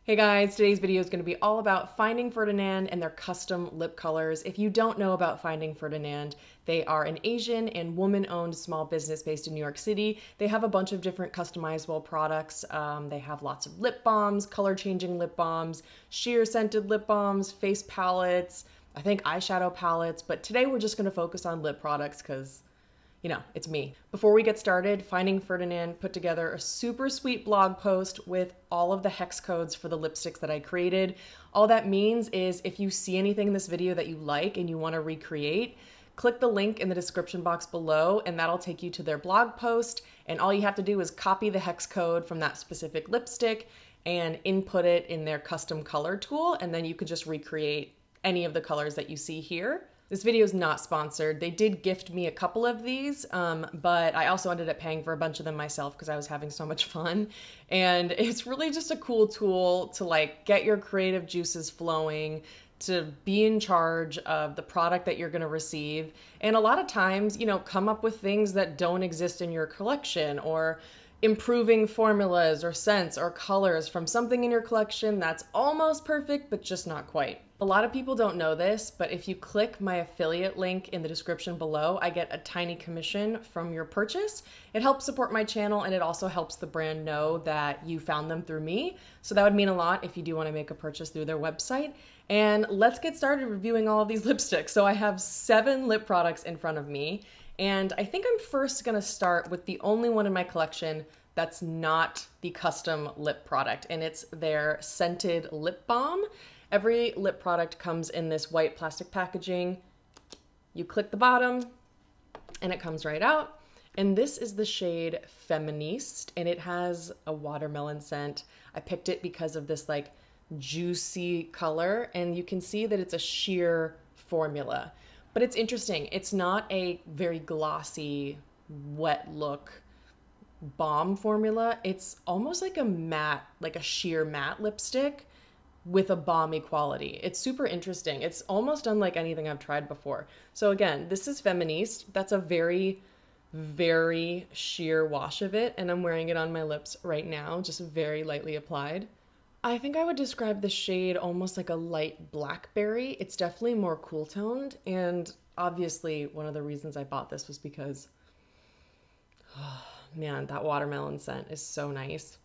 Hey guys, today's video is going to be all about Finding Ferdinand and their custom lip colors. If you don't know about Finding Ferdinand, they are an Asian and woman-owned small business based in New York City. They have a bunch of different customizable products. They have lots of lip balms, color-changing lip balms, sheer scented lip balms, face palettes, I think eyeshadow palettes, but today we're just going to focus on lip products because it's me. Before we get started, Finding Ferdinand put together a super sweet blog post with all of the hex codes for the lipsticks that I created. All that means is if you see anything in this video that you like and you want to recreate, click the link in the description box below and that'll take you to their blog post. And all you have to do is copy the hex code from that specific lipstick and input it in their custom color tool. And then you could just recreate any of the colors that you see here. This video is not sponsored. They did gift me a couple of these, but I also ended up paying for a bunch of them myself because I was having so much fun. And it's really just a cool tool to get your creative juices flowing, to be in charge of the product that you're going to receive. And a lot of times, come up with things that don't exist in your collection, or improving formulas or scents or colors from something in your collection that's almost perfect, but just not quite. A lot of people don't know this, but if you click my affiliate link in the description below, I get a tiny commission from your purchase. It helps support my channel and it also helps the brand know that you found them through me. So that would mean a lot if you do want to make a purchase through their website. And let's get started reviewing all of these lipsticks. So I have 7 lip products in front of me. And I think I'm first gonna start with the only one in my collection that's not the custom lip product, and it's their scented lip balm. Every lip product comes in this white plastic packaging. You click the bottom and it comes right out. And this is the shade Feministe, and it has a watermelon scent. I picked it because of this juicy color, and you can see that it's a sheer formula. But it's interesting. It's not a very glossy, wet look balm formula. It's almost like a matte, like a sheer matte lipstick with a balmy quality. It's super interesting. It's almost unlike anything I've tried before. So again, this is Feministe. That's a very, very sheer wash of it, and I'm wearing it on my lips right now, just very lightly applied. I think I would describe the shade almost like a light blackberry. It's definitely more cool toned, and obviously one of the reasons I bought this was because, oh man, that watermelon scent is so nice.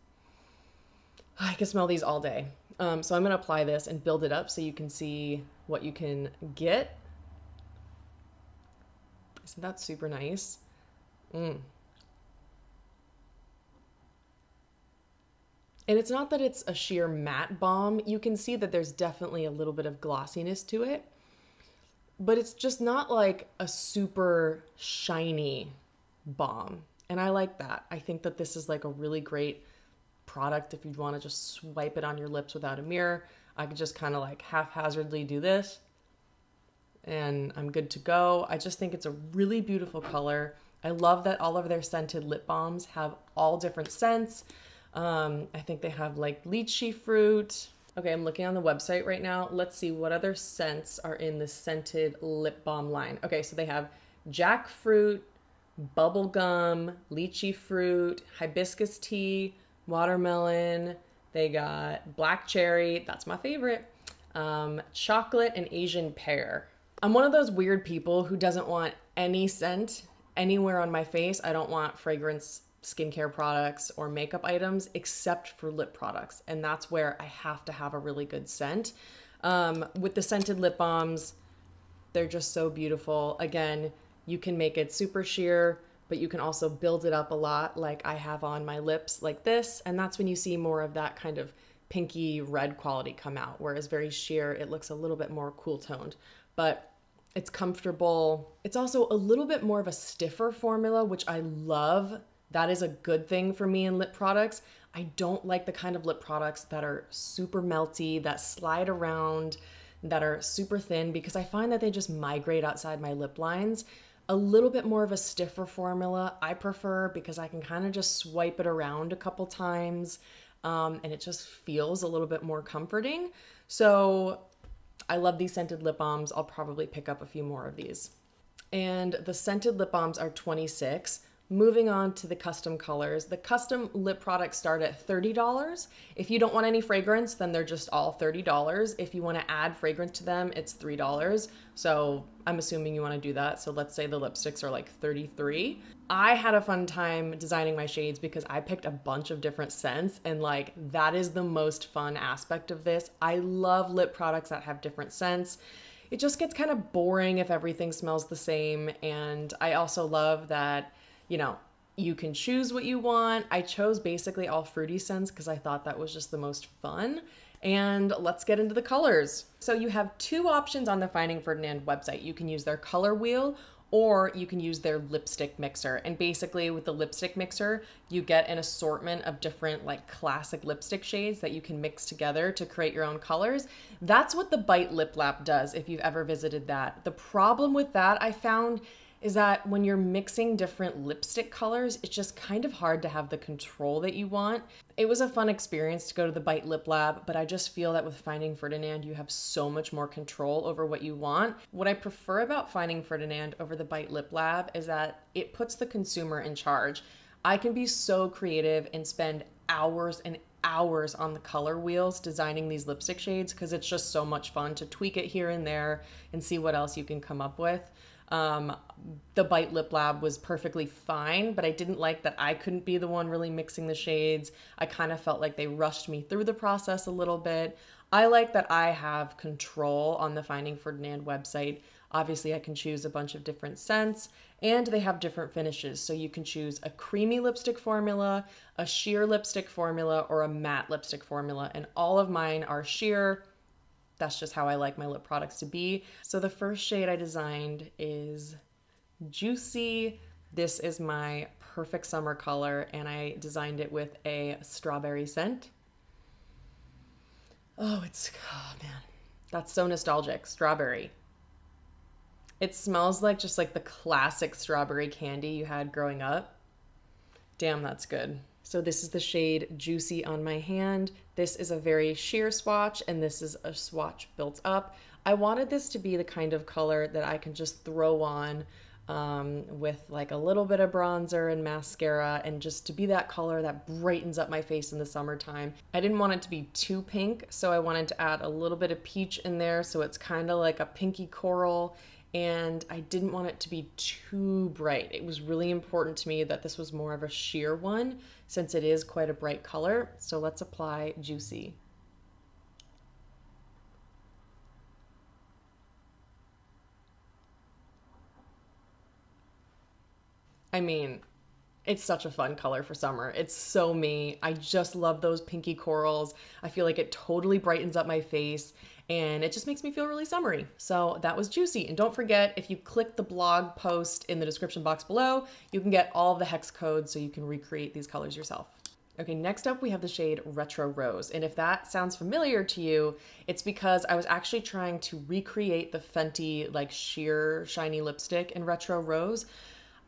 I could smell these all day. So I'm gonna apply this and build it up so you can see what you can get. Isn't that super nice? And it's not that it's a sheer matte balm. You can see that there's definitely a little bit of glossiness to it, but it's just not like a super shiny balm. And I like that. I think that this is like a really great product if you want to just swipe it on your lips without a mirror. I could just kind of haphazardly do this and I'm good to go. I just think it's a really beautiful color. I love that all of their scented lip balms have all different scents. I think they have lychee fruit. Okay, I'm looking on the website right now. Let's see what other scents are in the scented lip balm line. Okay, so they have jackfruit, bubblegum, lychee fruit, hibiscus tea, watermelon. They got black cherry, that's my favorite, chocolate, and Asian pear. I'm one of those weird people who doesn't want any scent anywhere on my face. I don't want fragrance, skincare products, or makeup items except for lip products. And that's where I have to have a really good scent. With the scented lip balms, they're just so beautiful. Again, you can make it super sheer, but you can also build it up a lot like I have on my lips like this. And that's when you see more of that kind of pinky red quality come out. Whereas very sheer, it looks a little bit more cool toned, but it's comfortable. It's also a little bit more of a stiffer formula, which I love. That is a good thing for me in lip products. I don't like the kind of lip products that are super melty, that slide around, that are super thin, because I find that they just migrate outside my lip lines. A little bit more of a stiffer formula I prefer because I can kind of just swipe it around a couple times and it just feels a little bit more comforting. So I love these scented lip balms. I'll probably pick up a few more of these. And the scented lip balms are $26. Moving on to the custom colors. The custom lip products start at $30. If you don't want any fragrance, then they're just all $30. If you want to add fragrance to them, it's $3. So I'm assuming you want to do that. So let's say the lipsticks are like $33. I had a fun time designing my shades because I picked a bunch of different scents, and like that is the most fun aspect of this. I love lip products that have different scents. It just gets kind of boring if everything smells the same. And I also love that, you know, you can choose what you want. I chose basically all fruity scents because I thought that was just the most fun. And let's get into the colors. So you have two options on the Finding Ferdinand website. You can use their color wheel or you can use their lipstick mixer. And basically with the lipstick mixer, you get an assortment of different like classic lipstick shades that you can mix together to create your own colors. That's what the Bite Lip Lab does if you've ever visited that. The problem with that I found is that when you're mixing different lipstick colors, it's just kind of hard to have the control that you want. It was a fun experience to go to the Bite Lip Lab, but I just feel that with Finding Ferdinand, you have so much more control over what you want. What I prefer about Finding Ferdinand over the Bite Lip Lab is that it puts the consumer in charge. I can be so creative and spend hours and hours on the color wheels designing these lipstick shades because it's just so much fun to tweak it here and there and see what else you can come up with. The Bite Lip Lab was perfectly fine, but I didn't like that I couldn't be the one really mixing the shades. I kind of felt like they rushed me through the process a little bit. I like that I have control on the Finding Ferdinand website. Obviously, I can choose a bunch of different scents, and they have different finishes. So you can choose a creamy lipstick formula, a sheer lipstick formula, or a matte lipstick formula, and all of mine are sheer. That's just how I like my lip products to be. So the first shade I designed is Juicy. This is my perfect summer color, and I designed it with a strawberry scent. Oh man, that's so nostalgic. Strawberry. It smells like just like the classic strawberry candy you had growing up. Damn, that's good. So this is the shade Juicy on my hand. This is a very sheer swatch, and this is a swatch built up. I wanted this to be the kind of color that I can just throw on with like a little bit of bronzer and mascara, and just to be that color that brightens up my face in the summertime. I didn't want it to be too pink, so I wanted to add a little bit of peach in there, so it's kind of like a pinky coral. And I didn't want it to be too bright. It was really important to me that this was more of a sheer one since it is quite a bright color. So let's apply Juicy. I mean, it's such a fun color for summer. It's so me. I just love those pinky corals. I feel like it totally brightens up my face, and it just makes me feel really summery. So that was Juicy. And don't forget, if you click the blog post in the description box below, you can get all of the hex codes so you can recreate these colors yourself. Okay, next up we have the shade Retro Rose. And if that sounds familiar to you, it's because I was actually trying to recreate the Fenty like sheer shiny lipstick in Retro Rose.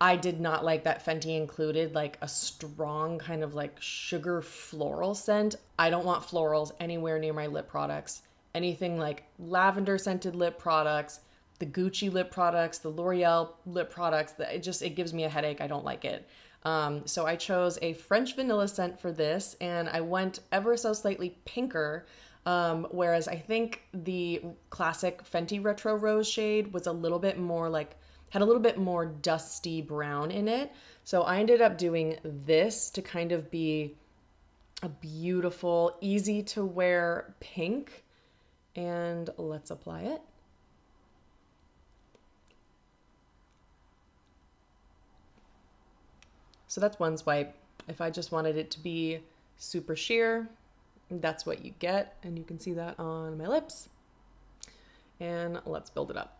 I did not like that Fenty included like a strong kind of like sugar floral scent. I don't want florals anywhere near my lip products. Anything like lavender scented lip products, the Gucci lip products, the L'Oreal lip products, it gives me a headache. I don't like it. So I chose a French vanilla scent for this, and I went ever so slightly pinker, whereas I think the classic Fenty Retro Rose shade was a little bit more like, had a little bit more dusty brown in it. So I ended up doing this to kind of be a beautiful, easy to wear pink. And let's apply it. So that's one swipe. If I just wanted it to be super sheer, that's what you get. And you can see that on my lips. And let's build it up.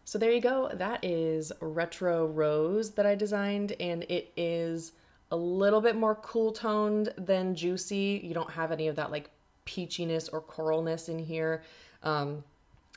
So there you go. That is Retro Rose that I designed, and it is a little bit more cool toned than Juicy. You don't have any of that like peachiness or coralness in here.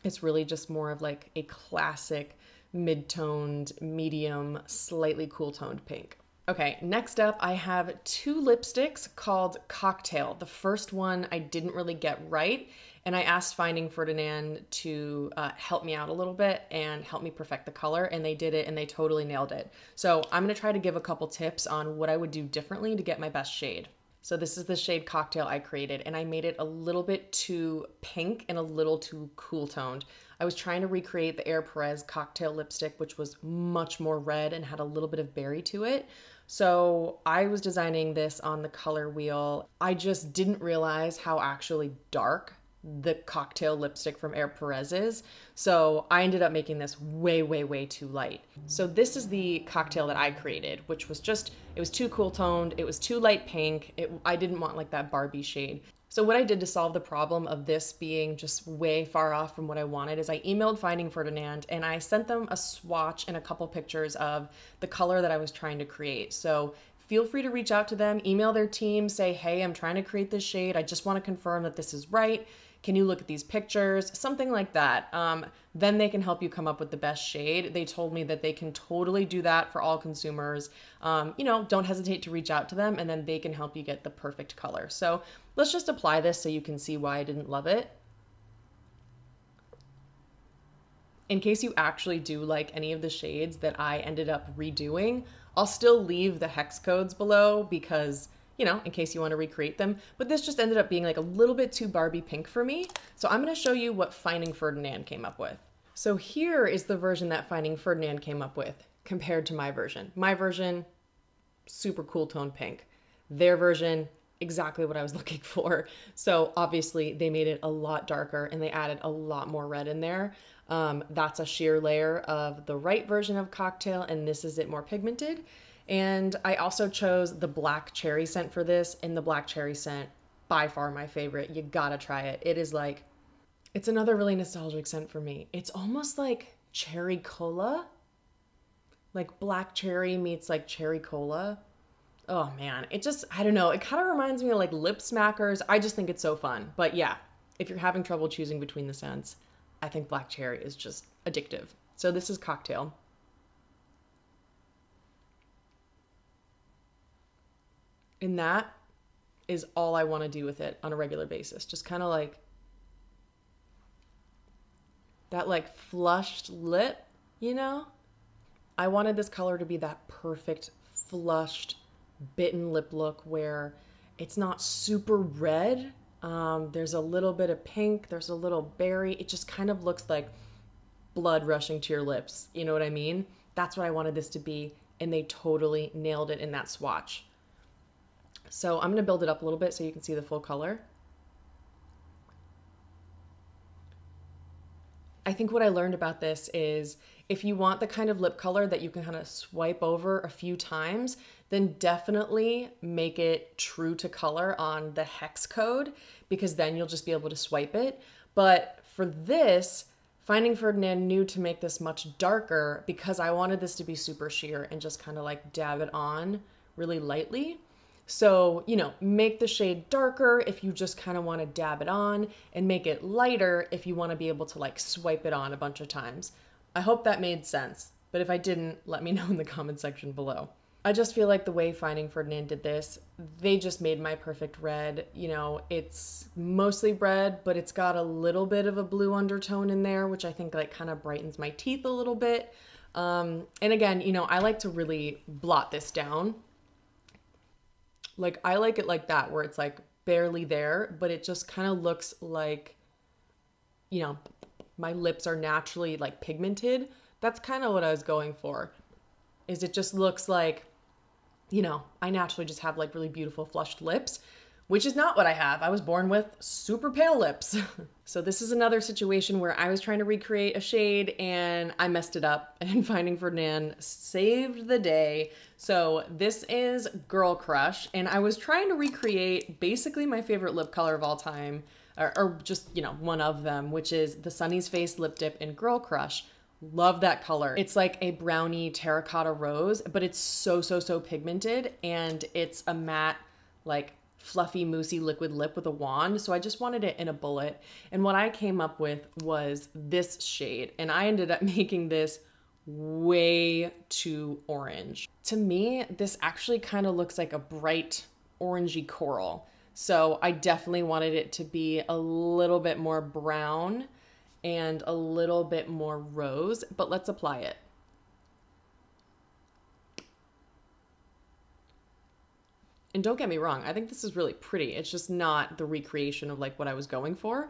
It's really just more of like a classic mid-toned, medium, slightly cool toned pink. Okay, next up I have two lipsticks called Cocktail. The first one I didn't really get right, and I asked Finding Ferdinand to help me out a little bit and help me perfect the color, and they did it and they totally nailed it. So I'm gonna try to give a couple tips on what I would do differently to get my best shade. So this is the shade Cocktail I created, and I made it a little bit too pink and a little too cool toned. I was trying to recreate the Air Perez Cocktail lipstick, which was much more red and had a little bit of berry to it. So I was designing this on the color wheel. I just didn't realize how actually dark the Cocktail lipstick from Air Perez is. So I ended up making this way, way, way too light. So this is the Cocktail that I created, which was just, it was too cool toned. It was too light pink. I didn't want like that Barbie shade. So what I did to solve the problem of this being just way far off from what I wanted is I emailed Finding Ferdinand and I sent them a swatch and a couple pictures of the color that I was trying to create. So feel free to reach out to them, email their team, say, hey, I'm trying to create this shade. I just want to confirm that this is right. Can you look at these pictures? Something like that. Then they can help you come up with the best shade. They told me that they can totally do that for all consumers. You know, don't hesitate to reach out to them and then they can help you get the perfect color. So let's just apply this so you can see why I didn't love it. In case you actually do like any of the shades that I ended up redoing, I'll still leave the hex codes below because, you know, in case you want to recreate them. But this just ended up being like a little bit too Barbie pink for me. So I'm going to show you what Finding Ferdinand came up with. So here is the version that Finding Ferdinand came up with compared to my version. My version, super cool tone pink. Their version, exactly what I was looking for. So obviously they made it a lot darker and they added a lot more red in there. That's a sheer layer of the right version of Cocktail, and this is it more pigmented. And I also chose the black cherry scent for this, and the black cherry scent, by far my favorite. You gotta try it. It is like, it's another really nostalgic scent for me. It's almost like cherry cola, like black cherry meets like cherry cola. Oh man, it just, I don't know. It kind of reminds me of like lip smackers. I just think it's so fun. But yeah, if you're having trouble choosing between the scents, I think black cherry is just addictive. So this is Cocktail. And that is all I want to do with it on a regular basis. Just kind of like that like flushed lip, you know? I wanted this color to be that perfect flushed bitten lip look where it's not super red. There's a little bit of pink, there's a little berry. It just kind of looks like blood rushing to your lips. You know what I mean? That's what I wanted this to be, and they totally nailed it in that swatch. So I'm gonna build it up a little bit so you can see the full color. I think what I learned about this is if you want the kind of lip color that you can kind of swipe over a few times, then definitely make it true to color on the hex code, because then you'll just be able to swipe it. But for this, Finding Ferdinand knew to make this much darker because I wanted this to be super sheer and just kind of like dab it on really lightly. So, you know, make the shade darker if you just kind of want to dab it on, and make it lighter if you want to be able to like swipe it on a bunch of times. I hope that made sense, but if I didn't, let me know in the comment section below. I just feel like the way Finding Ferdinand did this, they just made my perfect red. You know, it's mostly red, but it's got a little bit of a blue undertone in there, which I think like kind of brightens my teeth a little bit. And again, you know, I like to really blot this down. Like I like it like that, where it's like barely there, but it just kind of looks like, you know, my lips are naturally like pigmented. That's kind of what I was going for, is it just looks like, you know, I naturally just have like really beautiful flushed lips, which is not what I have. I was born with super pale lips. So this is another situation where I was trying to recreate a shade and I messed it up, and Finding Ferdinand saved the day. So this is Girl Crush, and I was trying to recreate basically my favorite lip color of all time, or just, you know, one of them, which is the Sunny's Face Lip Dip in Girl Crush. Love that color. It's like a brownie terracotta rose, but it's so pigmented, and it's a matte, like fluffy, moussey liquid lip with a wand. So I just wanted it in a bullet. And what I came up with was this shade. And I ended up making this way too orange. To me, this actually kind of looks like a bright orangey coral. So I definitely wanted it to be a little bit more brown and a little bit more rose, but let's apply it. And don't get me wrong, I think this is really pretty. It's just not the recreation of like what I was going for.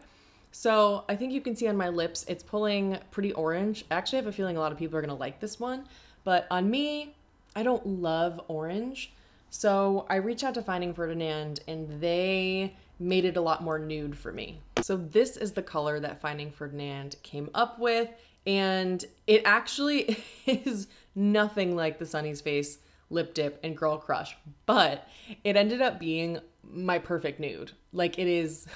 So I think you can see on my lips, it's pulling pretty orange. I actually have a feeling a lot of people are gonna like this one, but on me, I don't love orange. So I reached out to Finding Ferdinand and they made it a lot more nude for me. So this is the color that Finding Ferdinand came up with. And it actually is nothing like the Sunny's Face Lip Dip and Girl Crush, but it ended up being my perfect nude. Like it is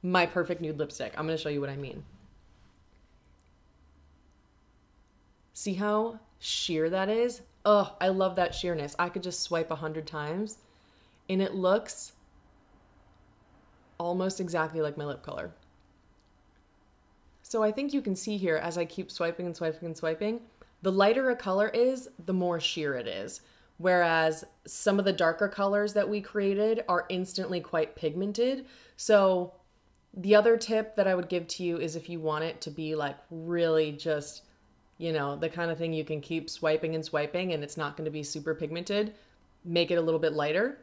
my perfect nude lipstick. I'm gonna show you what I mean. See how sheer that is? Oh, I love that sheerness. I could just swipe 100 times and it looks almost exactly like my lip color. So I think you can see here as I keep swiping and swiping and swiping, the lighter a color is, the more sheer it is. Whereas some of the darker colors that we created are instantly quite pigmented. So the other tip that I would give to you is if you want it to be like really just, you know, the kind of thing you can keep swiping and swiping and it's not going to be super pigmented, make it a little bit lighter.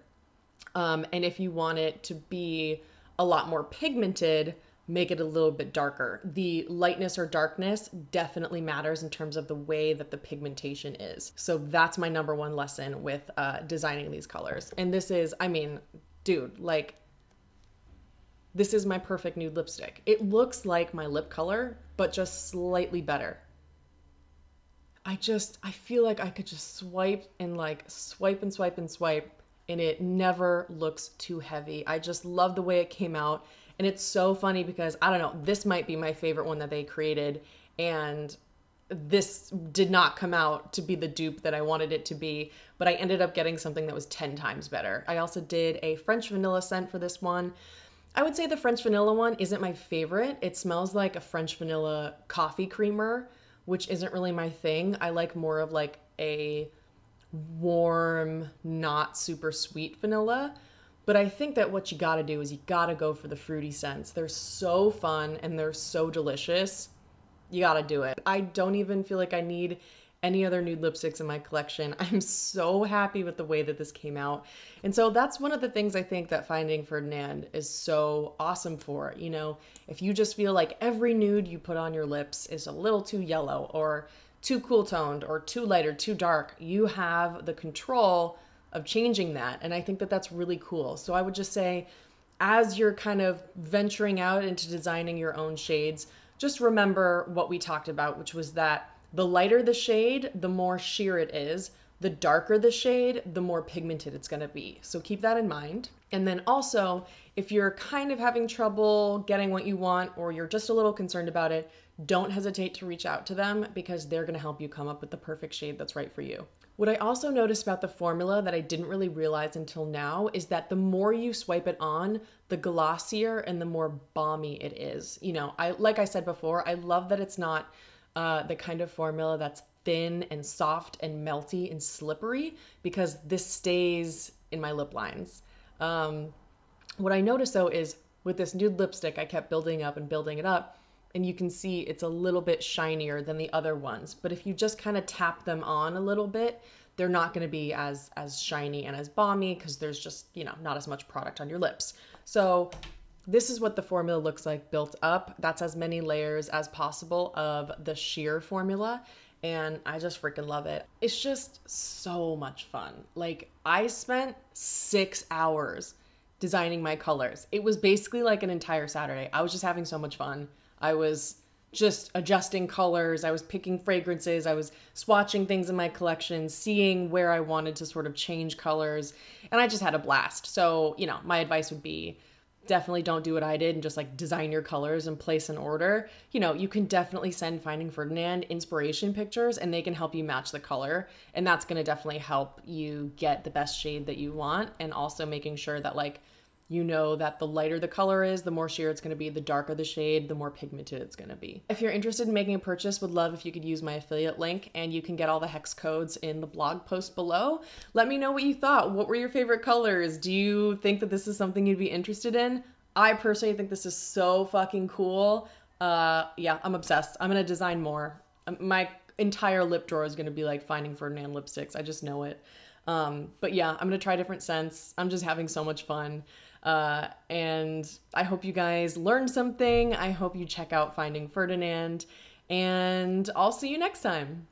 And if you want it to be a lot more pigmented, make it a little bit darker. The lightness or darkness definitely matters in terms of the way that the pigmentation is. So that's my number one lesson with designing these colors. And this is, I mean, dude, like, this is my perfect nude lipstick. It looks like my lip color, but just slightly better. I feel like I could just swipe and like swipe and swipe and swipe and it never looks too heavy. I just love the way it came out. And it's so funny because, I don't know, this might be my favorite one that they created. And this did not come out to be the dupe that I wanted it to be, but I ended up getting something that was 10 times better. I also did a French vanilla scent for this one. I would say the French vanilla one isn't my favorite. It smells like a French vanilla coffee creamer, which isn't really my thing. I like more of like a warm, not super sweet vanilla. But I think that what you gotta do is you gotta go for the fruity scents. They're so fun and they're so delicious. You gotta do it. I don't even feel like I need any other nude lipsticks in my collection. I'm so happy with the way that this came out. And so that's one of the things I think that Finding Ferdinand is so awesome for. You know, if you just feel like every nude you put on your lips is a little too yellow or too cool toned or too light or too dark, you have the control of changing that. And I think that that's really cool. So I would just say, as you're kind of venturing out into designing your own shades, just remember what we talked about, which was that the lighter the shade, the more sheer it is. The darker the shade, the more pigmented it's gonna be. So keep that in mind. And then also, if you're kind of having trouble getting what you want, or you're just a little concerned about it, don't hesitate to reach out to them because they're gonna help you come up with the perfect shade that's right for you. What I also noticed about the formula that I didn't really realize until now is that the more you swipe it on, the glossier and the more balmy it is. You know, like I said before, I love that it's not the kind of formula that's thin and soft and melty and slippery, because this stays in my lip lines. What I noticed though is with this nude lipstick, I kept building up and building it up, and you can see it's a little bit shinier than the other ones. But if you just kind of tap them on a little bit, they're not going to be as shiny and as balmy because there's just, you know, not as much product on your lips. So this is what the formula looks like built up. That's as many layers as possible of the sheer formula. And I just freaking love it. It's just so much fun. Like, I spent 6 hours designing my colors. It was basically like an entire Saturday. I was just having so much fun. I was just adjusting colors. I was picking fragrances. I was swatching things in my collection, seeing where I wanted to sort of change colors. And I just had a blast. So, you know, my advice would be definitely don't do what I did and just like design your colors and place an order. You know, you can definitely send Finding Ferdinand inspiration pictures and they can help you match the color. And that's going to definitely help you get the best shade that you want. And also making sure that like you know that the lighter the color is, the more sheer it's gonna be, the darker the shade, the more pigmented it's gonna be. If you're interested in making a purchase, would love if you could use my affiliate link, and you can get all the hex codes in the blog post below. Let me know what you thought. What were your favorite colors? Do you think that this is something you'd be interested in? I personally think this is so fucking cool. Yeah, I'm obsessed. I'm gonna design more. My entire lip drawer is gonna be like Finding Ferdinand lipsticks. I just know it. But yeah, I'm gonna try different scents. I'm just having so much fun. And I hope you guys learned something. I hope you check out Finding Ferdinand, and I'll see you next time.